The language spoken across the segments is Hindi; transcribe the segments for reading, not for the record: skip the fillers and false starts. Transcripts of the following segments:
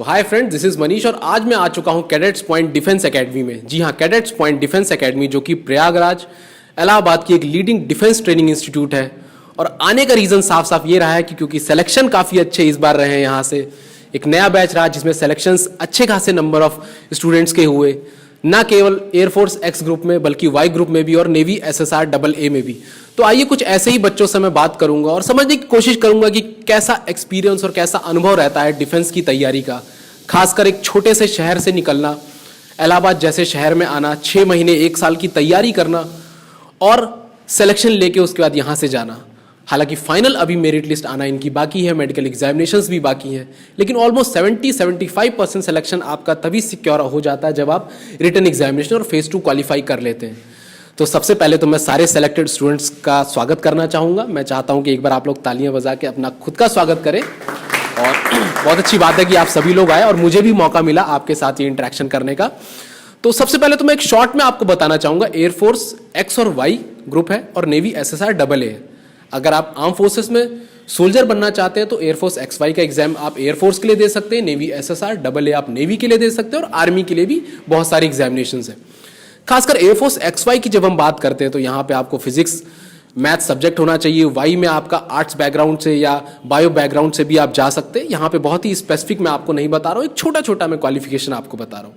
So hi friends, this is Manish और आज मैं आ चुका हूं कैडेट्स पॉइंट डिफेंस एकेडमी में। जी हां, कैडेट्स पॉइंट डिफेंस एकेडमी जो कि प्रयागराज इलाहाबाद की एक लीडिंग डिफेंस ट्रेनिंग इंस्टीट्यूट है। और आने का रीज़न साफ साफ ये रहा है कि क्योंकि सिलेक्शन काफ़ी अच्छे इस बार रहे हैं। यहाँ से एक नया बैच रहा जिसमें सिलेक्शंस अच्छे खासे नंबर ऑफ स्टूडेंट्स के हुए, ना केवल एयरफोर्स एक्स ग्रुप में बल्कि वाई ग्रुप में भी और नेवी SSR AA में भी। तो आइए कुछ ऐसे ही बच्चों से मैं बात करूंगा और समझने की कोशिश करूंगा कि कैसा एक्सपीरियंस और कैसा अनुभव रहता है डिफेंस की तैयारी का। खासकर एक छोटे से शहर से निकलना, इलाहाबाद जैसे शहर में आना, 6 महीने 1 साल की तैयारी करना और सिलेक्शन लेके उसके बाद यहाँ से जाना। हालांकि फाइनल अभी मेरिट लिस्ट आना इनकी बाकी है, मेडिकल एग्जामिनेशंस भी बाकी हैं, लेकिन ऑलमोस्ट 70-75% सिलेक्शन आपका तभी सिक्योर हो जाता है जब आप रिटन एग्जामिनेशन और फेज 2 क्वालिफाई कर लेते हैं। तो सबसे पहले तो मैं सारे सेलेक्टेड स्टूडेंट्स का स्वागत करना चाहूँगा। मैं चाहता हूँ कि एक बार आप लोग तालियां बजा के अपना खुद का स्वागत करें। और बहुत अच्छी बात है कि आप सभी लोग आए और मुझे भी मौका मिला आपके साथ ये इंटरेक्शन करने का। तो सबसे पहले तो मैं एक शॉर्ट में आपको बताना चाहूँगा, एयरफोर्स एक्स और वाई ग्रुप है और नेवी SSR AA है। अगर आप आर्म फोर्सेस में सोल्जर बनना चाहते हैं तो एयरफोर्स XY का एग्जाम आप एयरफोर्स के लिए दे सकते हैं, नेवी SSR AA आप नेवी के लिए दे सकते हैं और आर्मी के लिए भी बहुत सारी एग्जामिनेशंस हैं। खासकर एयरफोर्स XY की जब हम बात करते हैं तो यहाँ पे आपको फिजिक्स मैथ सब्जेक्ट होना चाहिए। वाई में आपका आर्ट्स बैकग्राउंड से या बायो बैकग्राउंड से भी आप जा सकते हैं। यहाँ पे बहुत ही स्पेसिफिक मैं आपको नहीं बता रहा हूँ, एक छोटा छोटा मैं क्वालिफिकेशन आपको बता रहा हूँ।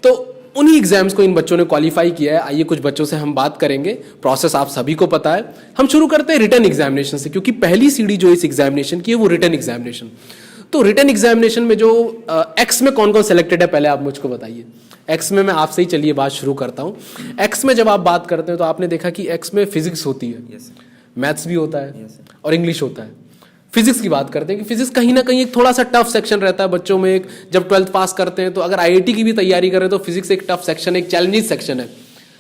तो उन्हीं एग्जाम्स को इन बच्चों ने क्वालिफाई किया है। आइए कुछ बच्चों से हम बात करेंगे। प्रोसेस आप सभी को पता है। हम शुरू करते हैं रिटन एग्जामिनेशन से, क्योंकि पहली सीढ़ी जो इस एग्जामिनेशन की है वो रिटन एग्जामिनेशन। तो रिटन एग्जामिनेशन में जो एक्स में कौन कौन सेलेक्टेड है पहले आप मुझको बताइए। एक्स में मैं आपसे ही चलिए बात शुरू करता हूँ। एक्स में जब आप बात करते हैं तो आपने देखा कि एक्स में फिजिक्स होती है, मैथ्स भी होता है और इंग्लिश होता है। फिजिक्स की बात करते हैं कि फिजिक्स कहीं ना कहीं एक थोड़ा सा टफ सेक्शन रहता है बच्चों में। एक जब 12th पास करते हैं तो अगर IIT की भी तैयारी करें तो फिजिक्स एक टफ सेक्शन, एक चैलेंजिंग सेक्शन है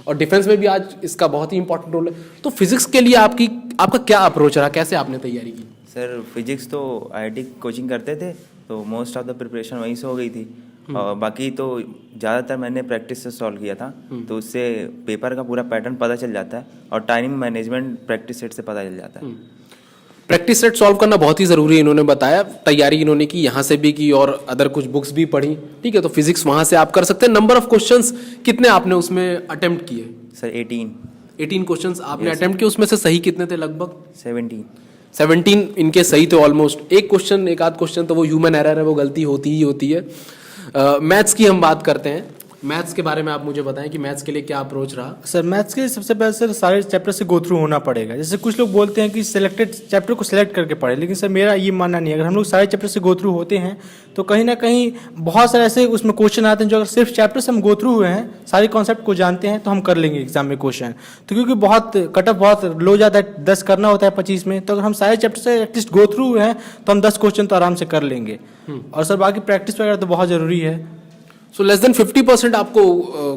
और डिफेंस में भी आज इसका बहुत ही इंपॉर्टेंट रोल है। तो फिजिक्स के लिए आपका क्या अप्रोच रहा, कैसे आपने तैयारी की? सर फिजिक्स तो IIT कोचिंग करते थे तो मोस्ट ऑफ द प्रिपरेशन वहीं से हो गई थी। और बाकी तो ज़्यादातर मैंने प्रैक्टिस से सॉल्व किया था, तो उससे पेपर का पूरा पैटर्न पता चल जाता है और टाइम मैनेजमेंट प्रैक्टिस सेट से पता चल जाता है। प्रैक्टिस सेट सॉल्व करना बहुत ही ज़रूरी है। इन्होंने बताया तैयारी इन्होंने की, यहाँ से भी की और अदर कुछ बुक्स भी पढ़ी। ठीक है, तो फिजिक्स वहाँ से आप कर सकते हैं। नंबर ऑफ क्वेश्चंस कितने आपने उसमें अटेम्प्ट किए? सर 18 क्वेश्चंस आपने अटेम्प्ट किए। उसमें से सही कितने थे? लगभग 17 इनके सही थे ऑलमोस्ट। एक आध क्वेश्चन तो वो ह्यूमन एरर है, वो गलती होती ही होती है। मैथ्स की हम बात करते हैं। मैथ्स के बारे में आप मुझे बताएं कि मैथ्स के लिए क्या अप्रोच रहा? सर मैथ्स के लिए सबसे पहले सर सारे चैप्टर से गो थ्रू होना पड़ेगा। जैसे कुछ लोग बोलते हैं कि सिलेक्टेड चैप्टर को सिलेक्ट करके पढ़े, लेकिन सर मेरा ये मानना नहीं है। अगर हम लोग सारे चैप्टर से गो थ्रू होते हैं तो कहीं ना कहीं बहुत सारे ऐसे उसमें क्वेश्चन आते हैं जो अगर सिर्फ चैप्टर से हम गो थ्रू हुए हैं, सारे कॉन्सेप्ट को जानते हैं तो हम कर लेंगे एग्जाम में क्वेश्चन। तो क्योंकि बहुत कट ऑफ बहुत लो जाता है, 10 करना होता है 25 में, तो अगर हम सारे चैप्टर से एटलीस्ट गो थ्रू हुए हैं तो हम 10 क्वेश्चन तो आराम से कर लेंगे। और सर बाकी प्रैक्टिस वगैरह तो बहुत ज़रूरी है। सो लेस देन 50% आपको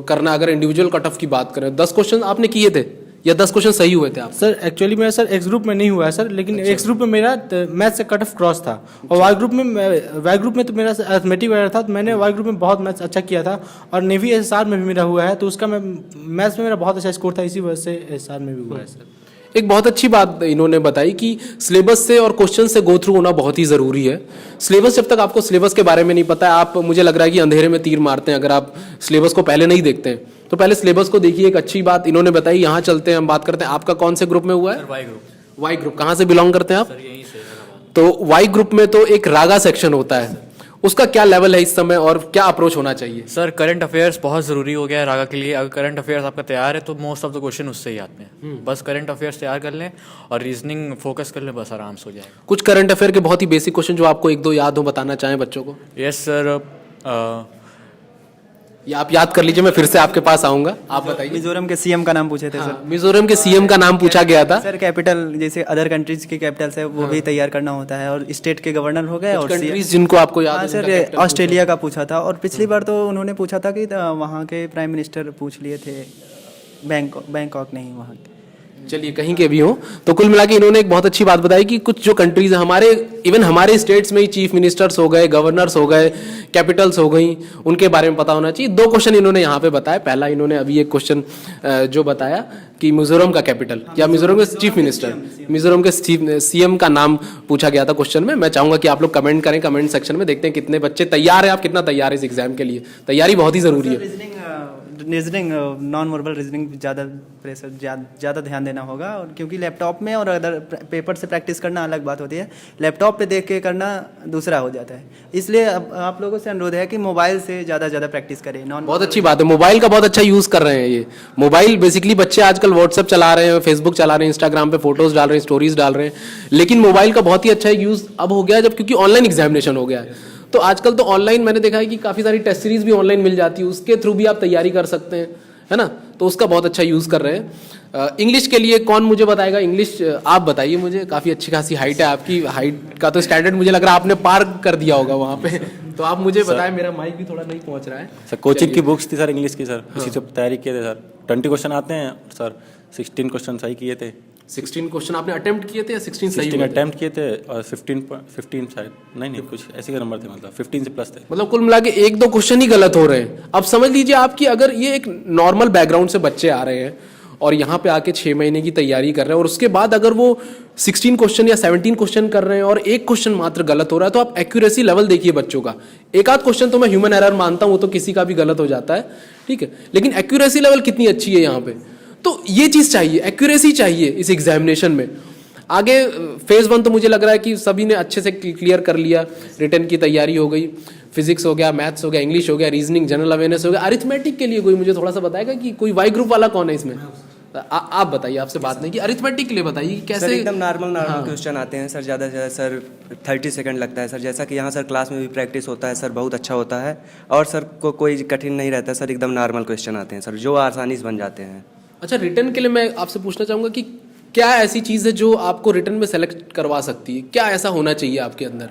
करना। अगर इंडिविजुअल कट ऑफ की बात करें, 10 क्वेश्चन आपने किए थे या 10 क्वेश्चन सही हुए थे आप? सर एक्चुअली मेरा सर एक्स ग्रुप में नहीं हुआ है सर, लेकिन एक्स ग्रुप में मेरा मैथ से कट ऑफ क्रॉस था। और वाई ग्रुप में तो मेरा अर्थमेटिक वगैरह था, तो मैंने वाई ग्रुप में बहुत मैथ्स अच्छा किया था। और नेवी SSR में भी मेरा हुआ है, तो उसका मैथ्स में मेरा बहुत अच्छा स्कोर था, इसी वजह से SSR में भी हुआ है सर। एक बहुत अच्छी बात इन्होंने बताई कि सिलेबस से और क्वेश्चन से गो थ्रू होना बहुत ही ज़रूरी है। सिलेबस, जब तक आपको सिलेबस के बारे में नहीं पता है, आप, मुझे लग रहा है कि अंधेरे में तीर मारते हैं अगर आप सिलेबस को पहले नहीं देखते हैं। तो पहले सिलेबस को देखिए। एक अच्छी बात इन्होंने बताई। यहाँ चलते हैं, हम बात करते हैं आपका कौन से ग्रुप में हुआ है? Y group. कहाँ से बिलोंग करते हैं आप? तो वाई ग्रुप में तो एक रागा सेक्शन होता है, उसका क्या लेवल है इस समय और क्या अप्रोच होना चाहिए? सर करंट अफेयर्स बहुत ज़रूरी हो गया है रागा के लिए। अगर करंट अफेयर्स आपका तैयार है तो मोस्ट ऑफ द क्वेश्चन उससे ही आते हैं। बस करंट अफेयर्स तैयार कर लें और रीजनिंग फोकस कर लें, बस आराम से हो जाएगा। कुछ करंट अफेयर के बहुत ही बेसिक क्वेश्चन जो आपको 1-2 याद हो, बताना चाहें बच्चों को? यस सर, या आप याद कर लीजिए, मैं फिर से आपके पास आऊंगा। आप बताइए। मिजोरम के CM का नाम पूछे थे सर। मिजोरम के CM का नाम पूछा गया था सर। कैपिटल जैसे अदर कंट्रीज के कैपिटल्स है वो भी तैयार करना होता है, और स्टेट के गवर्नर हो गए और कंट्रीज जिनको आपको याद है। सर ऑस्ट्रेलिया का पूछा था, और पिछली बार तो उन्होंने पूछा था कि वहाँ के प्राइम मिनिस्टर पूछ लिए थे। बैंकॉक नहीं, वहाँ चलिए कहीं के भी हो, तो कुल मिला के इन्होंने एक बहुत अच्छी बात बताई कि कुछ जो कंट्रीज हैं हमारे, इवन हमारे स्टेट्स में ही चीफ मिनिस्टर्स हो गए, गवर्नर्स हो गए, कैपिटल्स हो गई, उनके बारे में पता होना चाहिए। 2 क्वेश्चन इन्होंने यहाँ पे बताया। पहला इन्होंने अभी एक क्वेश्चन जो बताया कि मिजोरम का कैपिटल या मिजोरम के चीफ मिनिस्टर, मिजोरम के सीएम का नाम पूछा गया था क्वेश्चन में। मैं चाहूंगा कि आप लोग कमेंट करें, कमेंट सेक्शन में देखते हैं कितने बच्चे तैयार हैं, आप कितना तैयार है इस एग्जाम के लिए। तैयारी बहुत ही जरूरी है। रीजनिंग नॉन वर्बल रीजनिंग ज़्यादा प्रेशर ज़्यादा ध्यान देना होगा, और क्योंकि लैपटॉप में और अदर पेपर से प्रैक्टिस करना अलग बात होती है, लैपटॉप पे देख के करना दूसरा हो जाता है। इसलिए अब आप लोगों से अनुरोध है कि मोबाइल से ज़्यादा प्रैक्टिस करें। बहुत अच्छी बात है, मोबाइल का बहुत अच्छा यूज कर रहे हैं ये। मोबाइल बेसिकली बच्चे आजकल व्हाट्सएप चला रहे हैं, फेसबुक चला रहे हैं, इंस्टाग्राम पे फोटोज डाल रहे हैं, स्टोरीज डाल रहे हैं, लेकिन मोबाइल का बहुत ही अच्छा यूज अब हो गया है, जब क्योंकि ऑनलाइन एग्जामिनेशन हो गया है। तो आजकल तो ऑनलाइन मैंने देखा है कि काफी सारी टेस्ट सीरीज भी ऑनलाइन मिल जाती है, उसके थ्रू भी आप तैयारी कर सकते हैं, है ना। तो उसका बहुत अच्छा यूज कर रहे हैं। इंग्लिश के लिए कौन मुझे बताएगा? इंग्लिश आप बताइए मुझे, काफी अच्छी खासी हाइट है आपकी, हाइट का तो स्टैंडर्ड मुझे लग रहा है आपने पार कर दिया होगा वहाँ पे। तो आप मुझे बताएं, मेरा माइक भी थोड़ा नहीं पहुंच रहा है सर। कोचिंग की बुक्स थी सर इंग्लिश की सर, उसी से तैयारी किए थे सर। 20 क्वेश्चन आते हैं सर, 16 क्वेश्चन सही किए थे। 16 क्वेश्चन आपने अटेम्प्ट किए थे या 16 सही 16 अटेम्प्ट किए थे और 15 शायद नहीं कुछ ऐसे के नंबर थे, मतलब 15 से प्लस थे। मतलब कुल मिला के 1-2 क्वेश्चन ही गलत हो रहे हैं। अब समझ लीजिए आपकी, अगर ये एक नॉर्मल बैकग्राउंड से बच्चे आ रहे हैं और यहाँ पे आके 6 महीने की तैयारी कर रहे हैं, और उसके बाद अगर वो 16 क्वेश्चन या 17 क्वेश्चन कर रहे हैं और 1 क्वेश्चन मात्र गलत हो रहा है, तो आप एक्यूरेसी लेवल देखिए बच्चों का। एक आध क्वेश्चन तो मैं ह्यूमन एरर मानता हूँ, वो तो किसी का भी गलत हो जाता है, ठीक है, लेकिन एक्यूरेसी लेवल कितनी अच्छी है यहाँ पे। तो ये चीज चाहिए, एक्यूरेसी चाहिए इस एग्जामिनेशन में। आगे फेज 1 तो मुझे लग रहा है कि सभी ने अच्छे से क्लियर कर लिया। रिटन की तैयारी हो गई, फिजिक्स हो गया, मैथ्स हो गया, इंग्लिश हो गया, रीजनिंग, जनरल अवेयरनेस हो गया। अरिथमेटिक के लिए कोई मुझे थोड़ा सा बताएगा कि कोई वाई ग्रुप वाला कौन है इसमें? आप बताइए, आपसे बात नहीं की, अरिथमेटिक के लिए बताइए कैसे। सर एकदम नॉर्मल क्वेश्चन आते हैं सर, ज़्यादा से ज़्यादा सर 30 सेकंड लगता है सर। जैसा कि यहाँ सर क्लास में भी प्रैक्टिस होता है सर, बहुत अच्छा होता है, और सर को कोई कठिन नहीं रहता सर, एकदम नॉर्मल क्वेश्चन आते हैं सर, जो आसानी से बन जाते हैं। अच्छा, रिटर्न के लिए मैं आपसे पूछना चाहूंगा कि क्या ऐसी चीज़ है जो आपको रिटर्न में सेलेक्ट करवा सकती है? क्या ऐसा होना चाहिए आपके अंदर?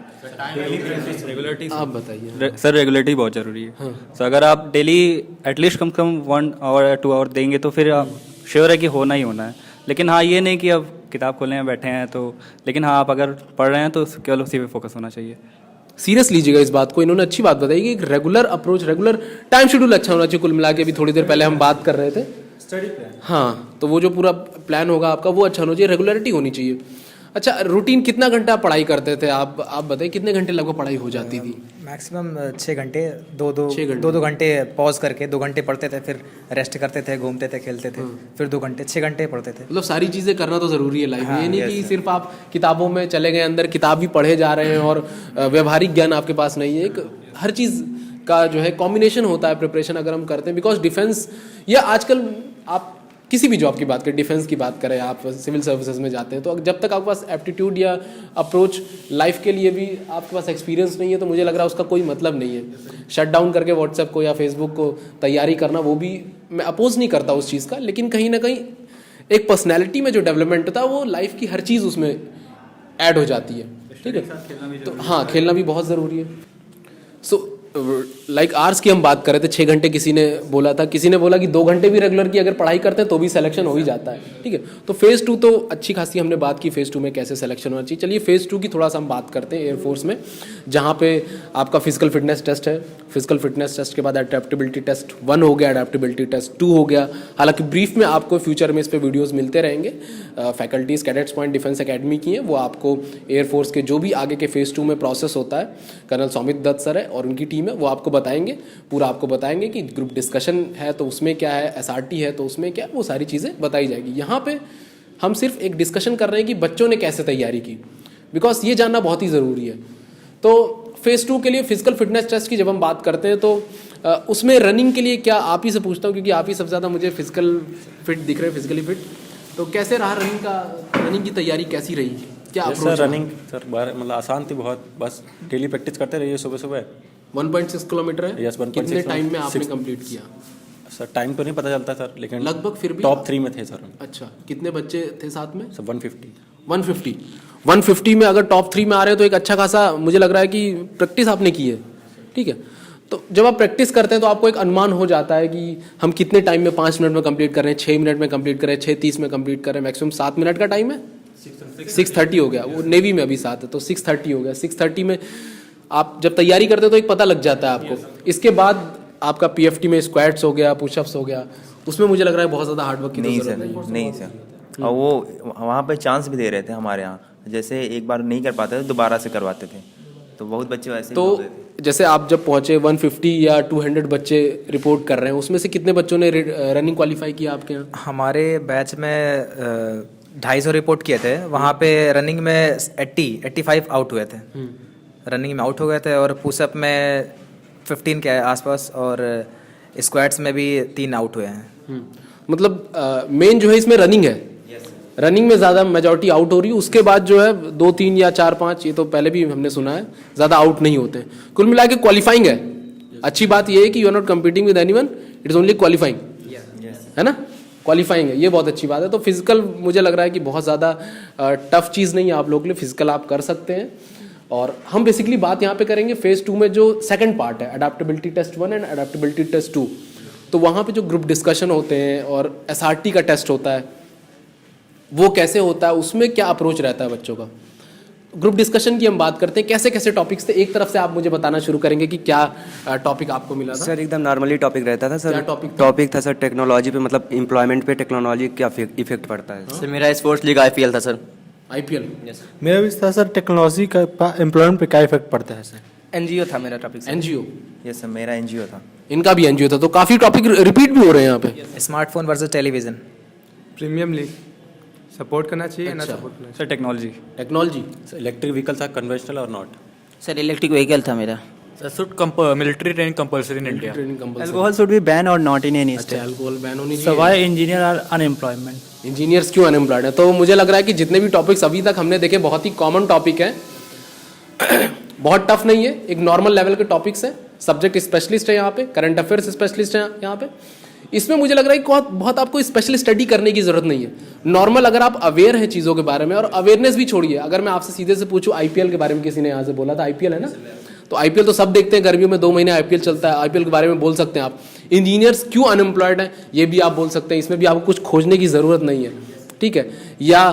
रेगुलरिटी आप बताइए। सर, रेगुलरिटी बहुत जरूरी है। तो अगर आप डेली एटलीस्ट कम से कम 1 आवर या 2 आवर देंगे तो फिर आप श्योर है कि होना ही होना है। लेकिन हाँ, ये नहीं कि अब किताब खोले हैं बैठे हैं तो, लेकिन हाँ आप अगर पढ़ रहे हैं तो केवल उसी पे फोकस होना चाहिए। सीरियस लीजिएगा इस बात को, इन्होंने अच्छी बात बताई कि एक regular approach, regular time schedule अच्छा होना चाहिए। कुल मिला के भी थोड़ी देर पहले हम बात कर रहे थे स्टडी प्लान, हाँ, तो वो जो पूरा प्लान होगा आपका वो अच्छा होना चाहिए, रेगुलरिटी होनी चाहिए। अच्छा, रूटीन कितना घंटा पढ़ाई करते थे आप बताइए, कितने घंटे लगभग पढ़ाई हो जाती थी? मैक्सिमम 6 घंटे, दो घंटे पॉज करके 2 घंटे पढ़ते थे, फिर रेस्ट करते थे, घूमते थे, खेलते थे, फिर 2 घंटे, 6 घंटे पढ़ते थे। मतलब सारी चीज़ें करना तो ज़रूरी है लाइफ में। ये नहीं कि सिर्फ आप किताबों में चले गए, अंदर किताब भी पढ़े जा रहे हैं और व्यवहारिक ज्ञान आपके पास नहीं है। एक हर चीज़ का जो है कॉम्बिनेशन होता है प्रिपरेशन अगर हम करते हैं, बिकॉज डिफेंस या आजकल आप किसी भी जॉब की बात करें, डिफेंस की बात करें, आप सिविल सर्विसेज में जाते हैं, तो जब तक आपके पास एप्टीट्यूड या अप्रोच लाइफ के लिए भी आपके पास एक्सपीरियंस नहीं है, तो मुझे लग रहा है उसका कोई मतलब नहीं है। शट डाउन करके व्हाट्सएप को या फेसबुक को तैयारी करना, वो भी मैं अपोज नहीं करता उस चीज़ का, लेकिन कहीं ना कहीं एक पर्सनैलिटी में जो डेवलपमेंट होता है वो लाइफ की हर चीज़ उसमें ऐड हो जाती है, ठीक है। तो हाँ, खेलना भी बहुत ज़रूरी है। सो लाइक आवर्स की हम बात कर रहे थे, 6 घंटे किसी ने बोला था, किसी ने बोला कि 2 घंटे भी रेगुलर की अगर पढ़ाई करते हैं तो भी सिलेक्शन हो ही जाता है, ठीक है। तो फेज़ 2 तो अच्छी खासी हमने बात की, फेज़ 2 में कैसे सिलेक्शन होना चाहिए। चलिए फेज़ 2 की थोड़ा सा हम बात करते हैं एयरफोर्स में, जहाँ पे आपका फिजिकल फिटनेस टेस्ट है। फिजिकल फिटनेस टेस्ट के बाद एडेप्टेबिलिटी टेस्ट 1 हो गया, एडेप्टेबिलिटी टेस्ट 2 हो गया। हालांकि ब्रीफ में आपको फ्यूचर में इस पर वीडियोज़ मिलते रहेंगे। Faculties cadets point defence academy की हैं, वो आपको एयरफोर्स के जो भी आगे के फेज़ 2 में प्रोसेस होता है, कर्नल सौमित दत्त सर है और उनकी टीम है, वो आपको बताएंगे, पूरा आपको बताएंगे कि ग्रुप डिस्कशन है तो उसमें क्या है, SRT है तो उसमें क्या है, वो सारी चीज़ें बताई जाएगी। यहाँ पे हम सिर्फ एक डिस्कशन कर रहे हैं कि बच्चों ने कैसे तैयारी की, बिकॉज ये जानना बहुत ही ज़रूरी है। तो फेज़ 2 के लिए फिजिकल फिटनेस टेस्ट की जब हम बात करते हैं तो उसमें रनिंग के लिए क्या, आप ही से पूछता हूँ क्योंकि आप ही सबसे ज़्यादा मुझे फिजिकल फिट दिख रहे हैं, फिजिकली फिट, तो कैसे रहा रनिंग की तैयारी कैसी रही, क्या अप्रोच? सर रनिंग सर मतलब आसान थी बहुत, बस डेली प्रैक्टिस करते रहिए सुबह सुबह। 1.6 किलोमीटर है। यस, 1.6 कितने टाइम में आपने कंप्लीट किया? सर टाइम तो नहीं पता चलता सर, लेकिन लगभग फिर भी टॉप 3 में थे सर। अच्छा, कितने बच्चे थे साथ में? सर 150 में अगर टॉप 3 में आ रहे हो तो एक अच्छा खासा मुझे लग रहा है कि प्रैक्टिस आपने की है, ठीक है। तो जब आप प्रैक्टिस करते हैं तो आपको एक अनुमान हो जाता है कि हम कितने टाइम में 5 मिनट में कंप्लीट कर रहे हैं, 6 मिनट में कंप्लीट कर रहे हैं, 6:30 में कंप्लीट कर रहे हैं, मैक्सिमम 7 मिनट का टाइम है, 6:30 हो गया, वो नेवी में अभी 7 है तो 6:30 हो गया। 6:30 में आप जब तैयारी करते हो तो एक पता लग जाता है आपको। इसके बाद आपका पीएफटी में स्क्वाट्स हो गया, पुशअप्स हो गया, उसमें मुझे लग रहा है बहुत ज़्यादा हार्डवर्क की नहीं जरूरत सर, नहीं सर। और वो वहाँ पे चांस भी दे रहे थे हमारे यहाँ, जैसे एक बार नहीं कर पाते थे दोबारा से करवाते थे, तो बहुत बच्चे वैसे तो जैसे आप जब पहुंचे 150 या 200 बच्चे रिपोर्ट कर रहे हैं, उसमें से कितने बच्चों ने रनिंग क्वालिफाई किया आपके यहाँ? हमारे बैच में 250 रिपोर्ट किए थे, वहाँ पे रनिंग में 85 आउट हुए थे, रनिंग में आउट हो गए थे, और पुशअप में 15 के आसपास, और स्क्वाट्स में भी 3 आउट हुए हैं। मतलब मेन जो है इसमें रनिंग है, रनिंग में ज़्यादा मेजॉरिटी आउट हो रही है, उसके बाद जो है 2, 3 या 4, 5, ये तो पहले भी हमने सुना है, ज़्यादा आउट नहीं होते हैं। कुल मिला के क्वालिफाइंग है। अच्छी बात ये है कि you are not competing with anyone, it is only qualifying, है ना, क्वालिफाइंग है, ये बहुत अच्छी बात है। तो फिजिकल मुझे लग रहा है कि बहुत ज़्यादा टफ चीज़ नहीं है आप लोगों के लिए, फिजिकल आप कर सकते हैं। और हम बेसिकली बात यहाँ पे करेंगे फेज़ 2 में जो सेकंड पार्ट है, adaptability test 1 and adaptability test 2। तो वहाँ पे जो ग्रुप डिस्कशन होते हैं और एसआरटी का टेस्ट होता है, वो कैसे होता है, उसमें क्या अप्रोच रहता है बच्चों का। ग्रुप डिस्कशन की हम बात करते हैं, कैसे कैसे टॉपिक्स थे, एक तरफ से आप मुझे बताना शुरू करेंगे कि क्या टॉपिक आपको मिला था? सर एकदम नॉर्मली टॉपिक रहता था सर। क्या टॉपिक था? टॉपिक था सर टेक्नोलॉजी पे, मतलब एम्प्लॉयमेंट पे टेक्नोलॉजी क्या इफेक्ट पड़ता है। सर मेरा स्पोर्ट्स लीग आईपीएल था सर। आईपीएल? मेरा भी था सर, टेक्नोलॉजी का एम्प्लॉयमेंट पे क्या इफेक्ट पड़ता है सर। एनजीओ था मेरा टॉपिक। एनजीओ? यस सर, मेरा एनजीओ था। इनका भी एनजीओ था, तो काफ़ी टॉपिक रिपीट भी हो रहे हैं यहाँ पे। Smartphone versus television. Premium league support करना चाहिए ना अच्छा। सपोर्ट करना sir technology. Technology? Electric vehicle था कन्वेंशनल और नॉट? सर इलेक्ट्रिक व्हीकल था मेरा। Sir military training compulsory in India. Training compulsory? Alcohol should be ban और नॉट इन एनी अच्छा, स्टेट। अल्कोहल बैन होनी चाहिए। चाहिए। Why engineer are unemployment? Engineers क्यों अनएम्प्लॉयड है? तो मुझे लग रहा है कि जितने भी टॉपिक्स अभी तक हमने देखे बहुत ही कॉमन टॉपिक है, बहुत टफ नहीं है, एक नॉर्मल लेवल के टॉपिक्स है। सब्जेक्ट स्पेशलिस्ट है यहाँ पे, करंट अफेयर्स स्पेशलिस्ट है यहाँ पे। इसमें मुझे लग रहा है कि बहुत आपको स्पेशल स्टडी करने की जरूरत नहीं है। नॉर्मल अगर आप अवेयर हैं चीज़ों के बारे में, और अवेयरनेस भी छोड़िए, अगर मैं आपसे सीधे से पूछूं आईपीएल के बारे में, किसी ने यहाँ से बोला था आईपीएल है ना, तो आईपीएल तो सब देखते हैं, गर्मियों में 2 महीने आईपीएल चलता है, आईपीएल के बारे में बोल सकते हैं आप। इंजीनियर्स क्यों अनएम्प्लॉयड हैं ये भी आप बोल सकते हैं, इसमें भी आपको कुछ खोजने की ज़रूरत नहीं है, ठीक है। या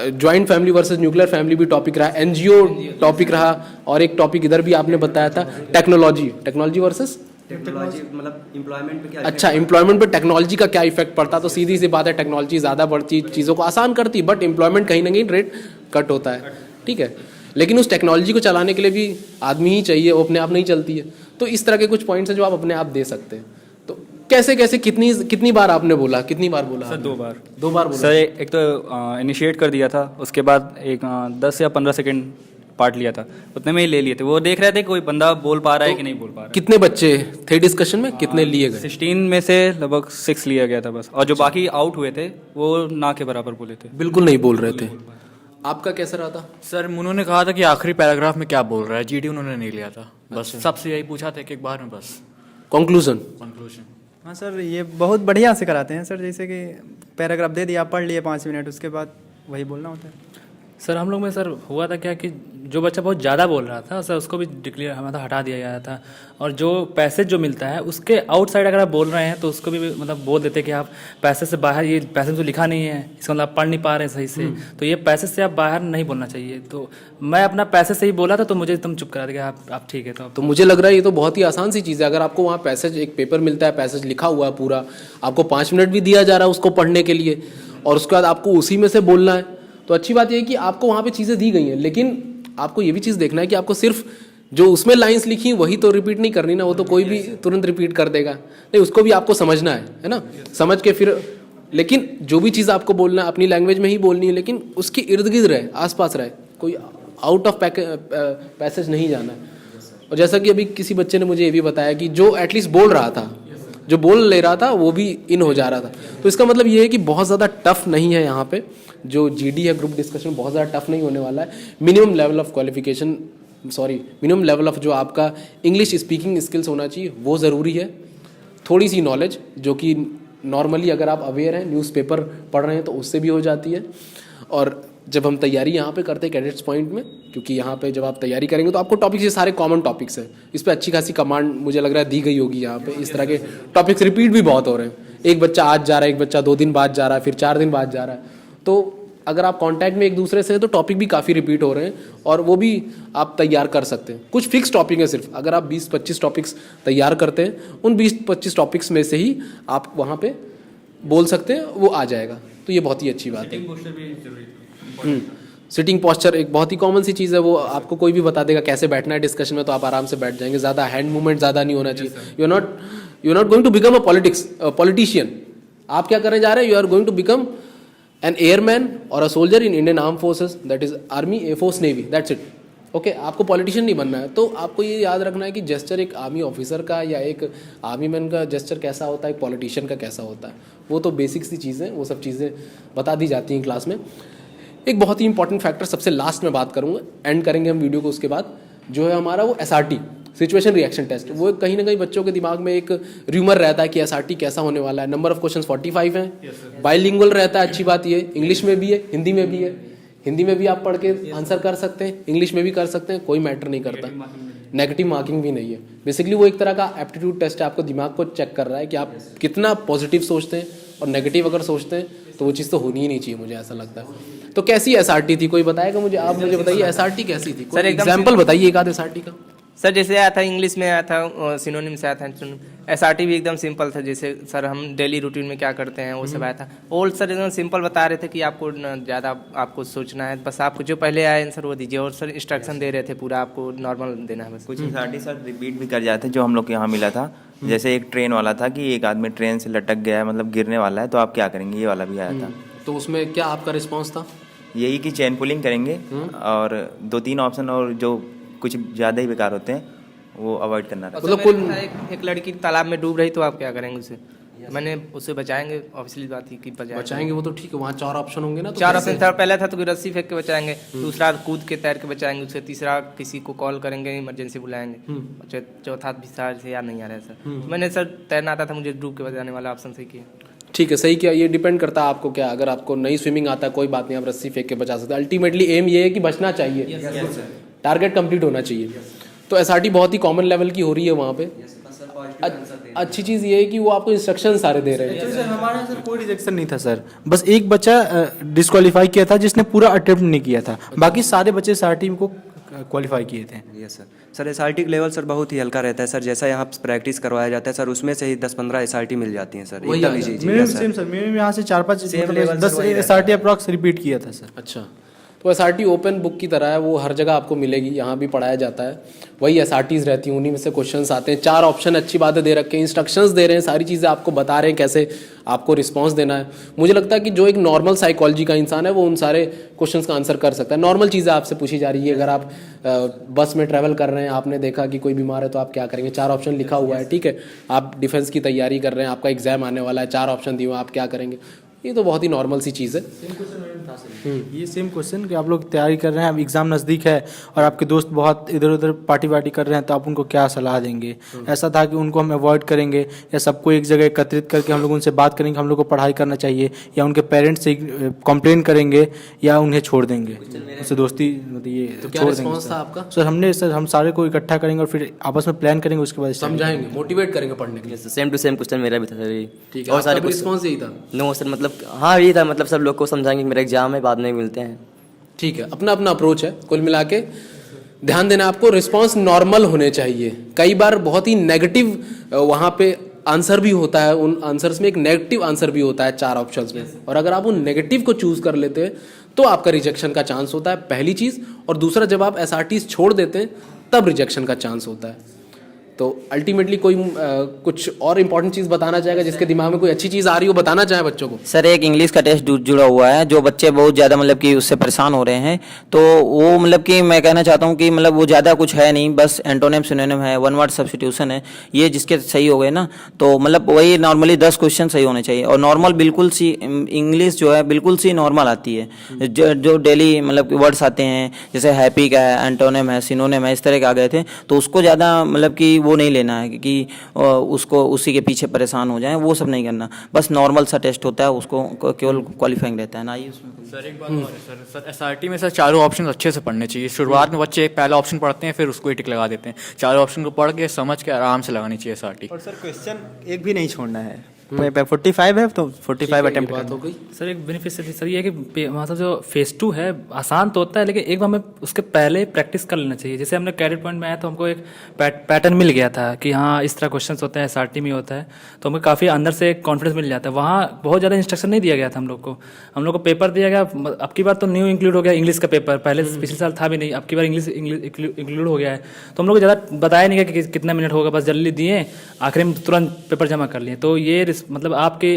joint family versus nuclear family भी टॉपिक रहा, एनजीओ टॉपिक रहा, और एक टॉपिक इधर भी आपने बताया था टेक्नोलॉजी वर्सेस टेक्नोलॉजी, मतलब एम्प्लॉयमेंट पे क्या अच्छा, एम्प्लॉयमेंट पे टेक्नोलॉजी का क्या इफेक्ट पड़ता। तो सीधी सी बात है, टेक्नोलॉजी ज़्यादा बढ़ती चीज़ों को आसान करती, बट एम्प्लॉयमेंट कहीं ना कहीं रेट कट होता है, ठीक है। लेकिन उस टेक्नोलॉजी को चलाने के लिए भी आदमी ही चाहिए, वो अपने आप नहीं चलती है। तो इस तरह के कुछ पॉइंट्स हैं जो आप अपने आप दे सकते हैं। तो कैसे कैसे कितनी बार आपने बोला, कितनी बार बोला? सर 2 बार। 2 बार बोला सर एक तो इनिशिएट कर दिया था, उसके बाद एक 10 या 15 सेकंड पार्ट लिया था, उतने में ही ले लिए थे। वो देख रहे थे कोई बंदा बोल पा रहा है कि नहीं बोल पा रहा है। कितने बच्चे थे डिस्कशन में, कितने लिए गए? 16 में से लगभग 6 लिया गया था बस, और जो बाकी आउट हुए थे वो ना के बराबर बोले थे, बिल्कुल नहीं बोल रहे थे। आपका कैसा रहा था? सर उन्होंने कहा था कि आखिरी पैराग्राफ में क्या बोल रहा है, जीडी उन्होंने नहीं लिया था, बस सबसे यही पूछा था एक बार में, बस कंक्लूजन। हाँ सर, ये बहुत बढ़िया से कराते हैं सर, जैसे कि पैराग्राफ दे दिया, पढ़ लिए 5 मिनट, उसके बाद वही बोलना होता है। सर हम लोग में सर हुआ था क्या कि जो बच्चा बहुत ज़्यादा बोल रहा था सर उसको भी डिक्लेयर हमारा हटा दिया गया था, और जो पैसेज जो मिलता है उसके आउटसाइड अगर आप बोल रहे हैं तो उसको भी मतलब बोल देते कि आप पैसेज से बाहर, ये पैसेज तो लिखा नहीं है, इसका मतलब आप पढ़ नहीं पा रहे हैं सही से, तो ये पैसेज से आप बाहर नहीं बोलना चाहिए। तो मैं अपना पैसेज से ही बोला था, तो मुझे एकदम चुप करा दिया, आप ठीक है। तो मुझे लग रहा है ये तो बहुत ही आसान सी चीज़ है। अगर आपको वहाँ पैसेज, एक पेपर मिलता है, पैसेज लिखा हुआ है पूरा, आपको 5 मिनट भी दिया जा रहा है उसको पढ़ने के लिए, और उसके बाद आपको उसी में से बोलना है, तो अच्छी बात यह है कि आपको वहाँ पे चीज़ें दी गई हैं। लेकिन आपको ये भी चीज़ देखना है कि आपको सिर्फ जो उसमें लाइंस लिखी वही तो रिपीट नहीं करनी ना, वो तो कोई भी तुरंत रिपीट कर देगा, नहीं, उसको भी आपको समझना है ना, समझ के फिर। लेकिन जो भी चीज़ आपको बोलना है अपनी लैंग्वेज में ही बोलनी है, लेकिन उसकी इर्द गिर्द रहे, आसपास रहे, कोई आउट ऑफ पैसेज नहीं जाना है। और जैसा कि अभी किसी बच्चे ने मुझे ये भी बताया कि जो एटलीस्ट बोल रहा था, जो बोल ले रहा था, वो भी इन हो जा रहा था। तो इसका मतलब ये है कि बहुत ज़्यादा टफ नहीं है यहाँ पे, जो जीडी है ग्रुप डिस्कशन बहुत ज़्यादा टफ नहीं होने वाला है। Minimum level of qualification, minimum level of जो आपका इंग्लिश स्पीकिंग स्किल्स होना चाहिए वो ज़रूरी है। थोड़ी सी नॉलेज जो कि नॉर्मली अगर आप अवेयर हैं, न्यूज़पेपर पढ़ रहे हैं तो उससे भी हो जाती है। और जब हम तैयारी यहाँ पे करते हैं कैडेट्स पॉइंट में, क्योंकि यहाँ पे जब आप तैयारी करेंगे तो आपको टॉपिक्स ये सारे कॉमन टॉपिक्स हैं, इस पे अच्छी खासी कमांड मुझे लग रहा है दी गई होगी। यहाँ पे इस तरह के टॉपिक्स रिपीट भी बहुत हो रहे हैं, एक बच्चा आज जा रहा है, एक बच्चा 2 दिन बाद जा रहा है, फिर 4 दिन बाद जा रहा है, तो अगर आप कांटेक्ट में एक दूसरे से हैं तो टॉपिक भी काफ़ी रिपीट हो रहे हैं और वो भी आप तैयार कर सकते हैं। कुछ फिक्स टॉपिक है सिर्फ, अगर आप 20-25 टॉपिक्स तैयार करते हैं, उन 20-25 टॉपिक्स में से ही आप वहाँ पे बोल सकते हैं, वो आ जाएगा, तो ये बहुत ही अच्छी बात है। सिटिंग पोस्चर एक बहुत ही कॉमन सी चीज़ है, वो आपको कोई भी बता देगा कैसे बैठना है डिस्कशन में, तो आप आराम से बैठ जाएंगे। ज़्यादा हैंड मूवमेंट ज़्यादा नहीं होना चाहिए। You are not going to become a politician. आप क्या करने जा रहे हैं? You are going to become an airman और a soldier in Indian arm forces, that is army, air force, navy, that's it. Okay, आपको पॉलिटिशियन नहीं बनना है। तो आपको ये याद रखना है कि जेस्चर एक आर्मी ऑफिसर का या एक आर्मी मैन का जेस्चर कैसा होता है, एक पॉलिटिशियन का कैसा होता है, वो तो बेसिक सी चीज़ें, वो सब चीज़ें बता दी जाती हैं क्लास में। एक बहुत ही इंपॉर्टेंट फैक्टर सबसे लास्ट में बात करूँगा, एंड करेंगे हम वीडियो को उसके बाद, जो है हमारा वो SRT, सिचुएशन रिएक्शन टेस्ट। वो कहीं ना कहीं बच्चों के दिमाग में एक र्यूमर रहता है कि SRT कैसा होने वाला है। नंबर ऑफ क्वेश्चंस 45 हैं, बाइलिंगुअल रहता है, अच्छी बात ये, इंग्लिश में भी है, हिंदी में भी है। हिंदी में भी आप पढ़ के आंसर कर सकते हैं, इंग्लिश में भी कर सकते हैं, कोई मैटर नहीं करता। नेगेटिव मार्किंग भी नहीं है। बेसिकली वो एक तरह का एप्टीट्यूड टेस्ट है, आपको दिमाग को चेक कर रहा है कि आप कितना पॉजिटिव सोचते हैं, और नेगेटिव अगर सोचते हैं तो वो चीज़ तो होनी ही नहीं चाहिए, मुझे ऐसा लगता है। तो कैसी SRT थी, कोई बताएगा मुझे? आप मुझे बताइए SRT कैसी थी, सर, एकदम एग्जाम्पल बताइए एक आध SRT का। सर जैसे आया था इंग्लिश में, आया था सिनोनिम से आया था, SRT भी एकदम सिंपल था। जैसे सर हम डेली रूटीन में क्या करते हैं वो सब आया था। ओल्ड सर एकदम सिंपल बता रहे थे कि आपको ज़्यादा आपको सोचना है, बस आपको जो पहले आए आंसर वो दीजिए, और सर इंस्ट्रक्शन दे रहे थे, पूरा आपको नॉर्मल देना है बस। कुछ SRT सर रिपीट भी कर जाते हैं जो हम लोग के यहाँ मिला था। जैसे एक ट्रेन वाला था कि एक आदमी ट्रेन से लटक गया है, मतलब गिरने वाला है, तो आप क्या करेंगे, ये वाला भी आया था। तो उसमें क्या आपका रिस्पॉन्स था? यही कि चेन पुलिंग करेंगे और 2-3 ऑप्शन और जो कुछ ज़्यादा ही बेकार होते हैं वो अवॉइड करना रहता है। मतलब कुल एक लड़की तालाब में डूब रही, तो आप क्या करेंगे उसे? मैंने उसे बचाएंगे, ऑब्वियसली बात थी कि बचाएंगे, वो तो ठीक है, वहाँ 4 ऑप्शन होंगे ना, तो 4 ऑप्शन था। पहला था तो रस्सी फेंक के बचाएंगे, दूसरा कूद के तैर के बचाएंगे उसे, तीसरा किसी को कॉल करेंगे, इमरजेंसी बुलाएंगे, चौथा भी से याद नहीं आ रहा है सर। मैंने सर तैरना आता था, मुझे डूब के बचाने वाला ऑप्शन सही किया। ठीक है, सही किया। ये डिपेंड करता है आपको क्या, अगर आपको नई स्विमिंग आता है कोई बात नहीं, आप रस्सी फेंक के बचा सकते हैं। अल्टीमेटली एम ये है कि बचना चाहिए, टारगेट कंप्लीट होना चाहिए। तो SRT बहुत ही कॉमन लेवल की हो रही है वहाँ पे। अच्छी चीज़ ये है कि वो आपको इंस्ट्रक्शन सारे दे रहे हैं। सर हमारे सर कोई रिजेक्शन नहीं था सर, बस एक बच्चा डिस्क्वालीफाई किया था जिसने पूरा अटेम्प्ट नहीं किया था, बाकी सारे बच्चे SRT को क्वालिफाई किए थे। Yes sir. SRT का लेवल सर बहुत ही हल्का रहता है सर, जैसा यहाँ प्रैक्टिस करवाया जाता है सर, उसमें से ही 10-15 SRT मिल जाती हैं सर, एकदम इजी। मेरे सेम सर, मेरे यहाँ से 4-5 10 SRT अप्रॉक्स रिपीट किया था सर। अच्छा, तो SRT ओपन बुक की तरह है, वो हर जगह आपको मिलेगी, यहाँ भी पढ़ाया जाता है। वही SRTs रहती हैं, उन्हीं में से क्वेश्चंस आते हैं। 4 ऑप्शन अच्छी बातें दे रखे हैं, इंस्ट्रक्शंस दे रहे हैं, सारी चीज़ें आपको बता रहे हैं कैसे आपको रिस्पांस देना है। मुझे लगता है कि जो एक नॉर्मल साइकोलॉजी का इंसान है वो उन सारे क्वेश्चंस का आंसर कर सकता है। नॉर्मल चीज़ें आपसे पूछी जा रही है, अगर आप बस में ट्रैवल कर रहे हैं, आपने देखा कि कोई बीमार है तो आप क्या करेंगे, 4 ऑप्शन लिखा हुआ है, ठीक है। आप डिफेंस की तैयारी कर रहे हैं, आपका एग्जाम आने वाला है, 4 ऑप्शन दिए हुए, आप क्या करेंगे। ये तो बहुत ही नॉर्मल सी चीज़ है। ये सेम क्वेश्चन कि आप लोग तैयारी कर रहे हैं, अब एग्ज़ाम नज़दीक है और आपके दोस्त बहुत इधर उधर पार्टी वार्टी कर रहे हैं, तो आप उनको क्या सलाह देंगे? ऐसा था कि उनको हम अवॉइड करेंगे या सबको एक जगह एकत्रित करके हम लोग उनसे बात करेंगे, हम लोग को पढ़ाई करना चाहिए, या उनके पेरेंट्स से कंप्लेन करेंगे, या उन्हें छोड़ देंगे, उससे दोस्ती ये तो क्या रिस्पॉन्स था आपका? सर हम सारे को इकट्ठा करेंगे और फिर आपस में प्लान करेंगे, उसके बाद समझाएंगे, मोटिवेट करेंगे पढ़ने के लिए। सेम टू सेम क्वेश्चन मेरा भी था सर। ठीक है, और सारे रिस्पॉन्स यही था? नो सर, मतलब हाँ यही था, मतलब सब लोग को समझाएंगे मेरा एग्जाम है, बाद में मिलते हैं। ठीक है, अपना अपना अप्रोच है। कुल मिला के ध्यान देना आपको, रिस्पॉन्स नॉर्मल होने चाहिए। कई बार बहुत ही नेगेटिव वहाँ पे आंसर भी होता है, उन आंसर्स में एक नेगेटिव आंसर भी होता है 4 ऑप्शंस में, और अगर आप उन नेगेटिव को चूज कर लेते हैं तो आपका रिजेक्शन का चांस होता है, पहली चीज़। और दूसरा, जब आप SRTs छोड़ देते हैं तब रिजेक्शन का चांस होता है। तो अल्टीमेटली कोई कुछ और इम्पोर्टेंट चीज़ बताना चाहेगा, जिसके दिमाग में कोई अच्छी चीज़ आ रही हो, बताना चाहे बच्चों को? सर एक इंग्लिश का टेस्ट जुड़ा हुआ है, जो बच्चे बहुत ज़्यादा मतलब कि उससे परेशान हो रहे हैं, तो वो मतलब कि मैं कहना चाहता हूँ कि मतलब वो ज़्यादा कुछ है नहीं, बस एंटोनिम सिनोनिम है, 1 वर्ड सब्स्टिट्यूशन है, ये जिसके सही हो गए ना, तो मतलब वही नॉर्मली 10 क्वेश्चन सही होने चाहिए। और नॉर्मल बिल्कुल सी इंग्लिश जो है बिल्कुल सी नॉर्मल आती है, जो डेली मतलब वर्ड्स आते हैं, जैसे हैप्पी का है, एंटोनिम है, सिनोनिम है, इस तरह के आ गए थे, तो उसको ज़्यादा मतलब कि वो नहीं लेना है कि उसको उसी के पीछे परेशान हो जाएं, वो सब नहीं करना। बस नॉर्मल सा टेस्ट होता है, उसको केवल क्वालिफाइंग रहता है ना ही उसमें। सर एक बात और है सर SRT में सर चारों ऑप्शन अच्छे से पढ़ने चाहिए। शुरुआत में बच्चे एक पहला ऑप्शन पढ़ते हैं, फिर उसको ही टिक लगा देते हैं। चारों ऑप्शन को पढ़ के समझ के आराम से लगानी चाहिए SRT। और सर क्वेश्चन एक भी नहीं छोड़ना है। 45 है तो 45 अटेम्प्ट बात हो गई। सर एक बेनिफिट सर ये है कि मतलब जो फेज़ 2 है आसान तो होता है, लेकिन एक बार हमें उसके पहले प्रैक्टिस कर लेना चाहिए। जैसे हमने कैडेट पॉइंट में आया तो हमको एक पैटर्न मिल गया था कि हाँ इस तरह क्वेश्चंस होते हैं, SRT में होता है, तो हमें काफ़ी अंदर से कॉन्फिडेंस मिल जाता है। वहाँ बहुत ज़्यादा इंस्ट्रक्शन नहीं दिया गया था हम लोग को पेपर दिया गया। अब की बार तो न्यू इंक्लूड हो गया इंग्लिश का पेपर, पहले पिछले साल था भी नहीं, अब की बार इंग्लिश इंक्लूड हो गया है। तो हम लोग को ज़्यादा बताया नहीं गया कि कितना मिनट होगा, बस जल्दी दिए, आखिरी में तुरंत पेपर जमा कर लिए। तो ये मतलब आपके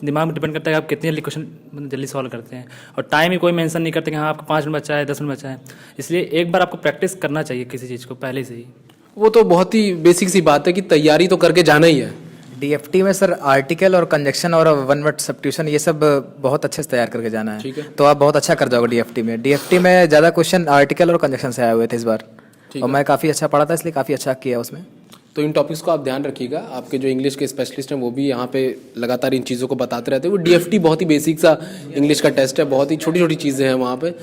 दिमाग में डिपेंड करता है कि आप कितनी जल्दी क्वेश्चन जल्दी सॉल्व करते हैं। और टाइम ही कोई मेंशन नहीं करते कि हाँ आपको 5 मिनट बचा है, 10 मिनट बचा है। इसलिए एक बार आपको प्रैक्टिस करना चाहिए किसी चीज़ को पहले से ही। वो तो बहुत ही बेसिक सी बात है कि तैयारी तो करके जाना ही है। DFT में सर आर्टिकल और कंजक्शन और वन वर्ड सब्स्टिट्यूशन ये सब बहुत अच्छे से तैयार करके जाना है। ठीक है। तो आप बहुत अच्छा कर जाओगे DFT में। DFT में ज़्यादा क्वेश्चन आर्टिकल और कंजक्शन से आए हुए थे इस बार, और मैं काफ़ी अच्छा पढ़ा था, इसलिए काफ़ी अच्छा किया उसमें। तो इन टॉपिक्स को आप ध्यान रखिएगा। आपके जो इंग्लिश के स्पेशलिस्ट हैं वो भी यहाँ पे लगातार इन चीज़ों को बताते रहते हैं। वो DFT बहुत ही बेसिक सा इंग्लिश का टेस्ट है, बहुत ही छोटी छोटी चीज़ें हैं वहाँ पे।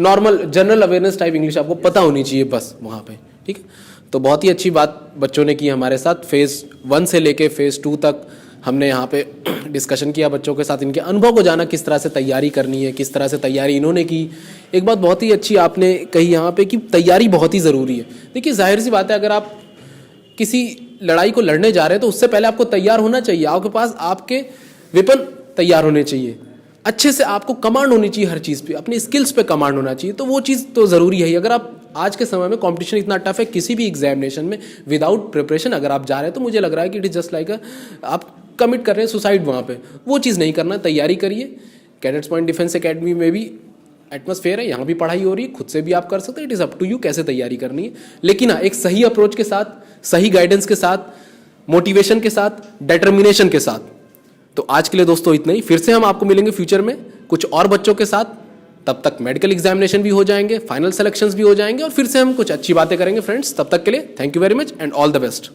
Normal general awareness type English आपको पता होनी चाहिए बस वहाँ पे, ठीक है। तो बहुत ही अच्छी बात बच्चों ने की हमारे साथ। फेज़ 1 से लेके फेज़ 2 तक हमने यहाँ पे डिस्कशन किया बच्चों के साथ, इनके अनुभव को जाना, किस तरह से तैयारी करनी है, किस तरह से तैयारी इन्होंने की। एक बात बहुत ही अच्छी आपने कही यहाँ पे कि तैयारी बहुत ही ज़रूरी है। देखिए जाहिर सी बात है, अगर आप किसी लड़ाई को लड़ने जा रहे हैं तो उससे पहले आपको तैयार होना चाहिए। आपके पास आपके वेपन तैयार होने चाहिए, अच्छे से आपको कमांड होनी चाहिए हर चीज़ पे, अपनी स्किल्स पे कमांड होना चाहिए। तो वो चीज़ तो ज़रूरी है ही। अगर आप आज के समय में कंपटीशन इतना टफ है, किसी भी एग्जामिनेशन में विदाउट प्रिपरेशन अगर आप जा रहे हैं तो मुझे लग रहा है कि इट इज़ जस्ट लाइक आप कमिट कर रहे हैं सुसाइड वहाँ पे। वो चीज़ नहीं करना, तैयारी करिए। कैडेट्स पॉइंट डिफेंस एकेडमी में भी एटमॉस्फेयर है, यहाँ भी पढ़ाई हो रही है, खुद से भी आप कर सकते हैं। It is up to you कैसे तैयारी करनी है। लेकिन हाँ, एक सही अप्रोच के साथ, सही गाइडेंस के साथ, मोटिवेशन के साथ, डिटर्मिनेशन के साथ। तो आज के लिए दोस्तों इतना ही। फिर से हम आपको मिलेंगे फ्यूचर में कुछ और बच्चों के साथ। तब तक मेडिकल एग्जामिनेशन भी हो जाएंगे, फाइनल सिलेक्शंस भी हो जाएंगे, और फिर से हम कुछ अच्छी बातें करेंगे फ्रेंड्स। तब तक के लिए thank you very much and all the best.